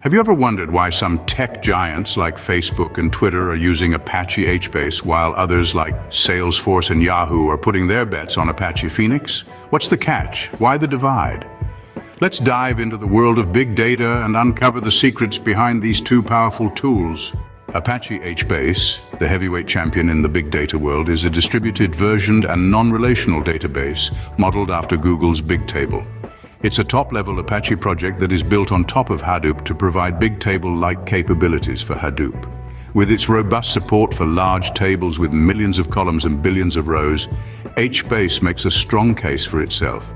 Have you ever wondered why some tech giants like Facebook and Twitter are using Apache HBase while others like Salesforce and Yahoo are putting their bets on Apache Phoenix? What's the catch? Why the divide? Let's dive into the world of big data and uncover the secrets behind these two powerful tools. Apache HBase, the heavyweight champion in the big data world, is a distributed, versioned, and non-relational database modeled after Google's Bigtable. It's a top-level Apache project that is built on top of Hadoop to provide Bigtable-like capabilities for Hadoop. With its robust support for large tables with millions of columns and billions of rows, HBase makes a strong case for itself.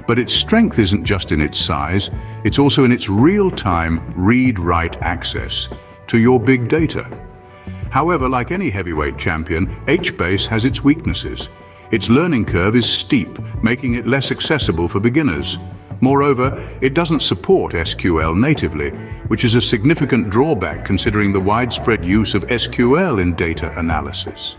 But its strength isn't just in its size, it's also in its real-time read-write access to your big data. However, like any heavyweight champion, HBase has its weaknesses. Its learning curve is steep, making it less accessible for beginners. Moreover, it doesn't support SQL natively, which is a significant drawback considering the widespread use of SQL in data analysis.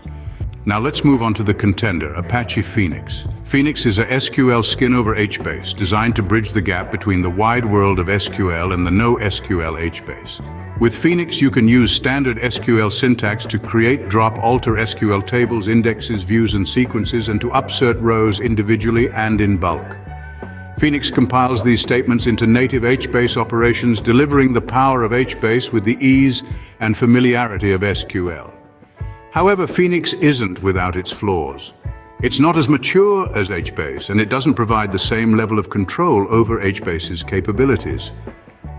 Now let's move on to the contender, Apache Phoenix. Phoenix is a SQL skin over HBase, designed to bridge the gap between the wide world of SQL and the no-SQL HBase. With Phoenix, you can use standard SQL syntax to create, drop, alter SQL tables, indexes, views, and sequences, and to upsert rows individually and in bulk. Phoenix compiles these statements into native HBase operations, delivering the power of HBase with the ease and familiarity of SQL. However, Phoenix isn't without its flaws. It's not as mature as HBase, and it doesn't provide the same level of control over HBase's capabilities.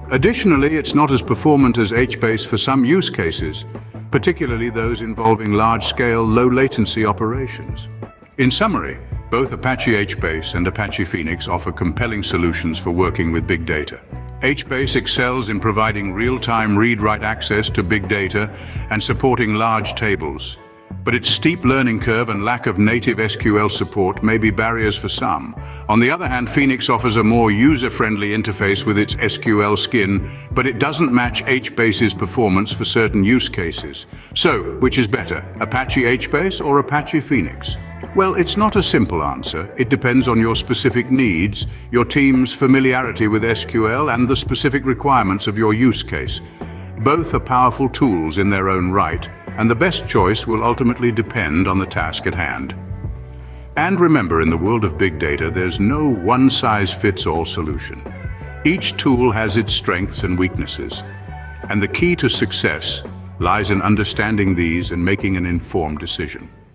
Additionally, it's not as performant as HBase for some use cases, particularly those involving large-scale, low-latency operations. In summary, both Apache HBase and Apache Phoenix offer compelling solutions for working with big data. HBase excels in providing real-time read-write access to big data and supporting large tables. But its steep learning curve and lack of native SQL support may be barriers for some. On the other hand, Phoenix offers a more user-friendly interface with its SQL skin, but it doesn't match HBase's performance for certain use cases. So, which is better, Apache HBase or Apache Phoenix? Well, it's not a simple answer. It depends on your specific needs, your team's familiarity with SQL, and the specific requirements of your use case. Both are powerful tools in their own right, and the best choice will ultimately depend on the task at hand. And remember, in the world of big data, there's no one-size-fits-all solution. Each tool has its strengths and weaknesses, and the key to success lies in understanding these and making an informed decision.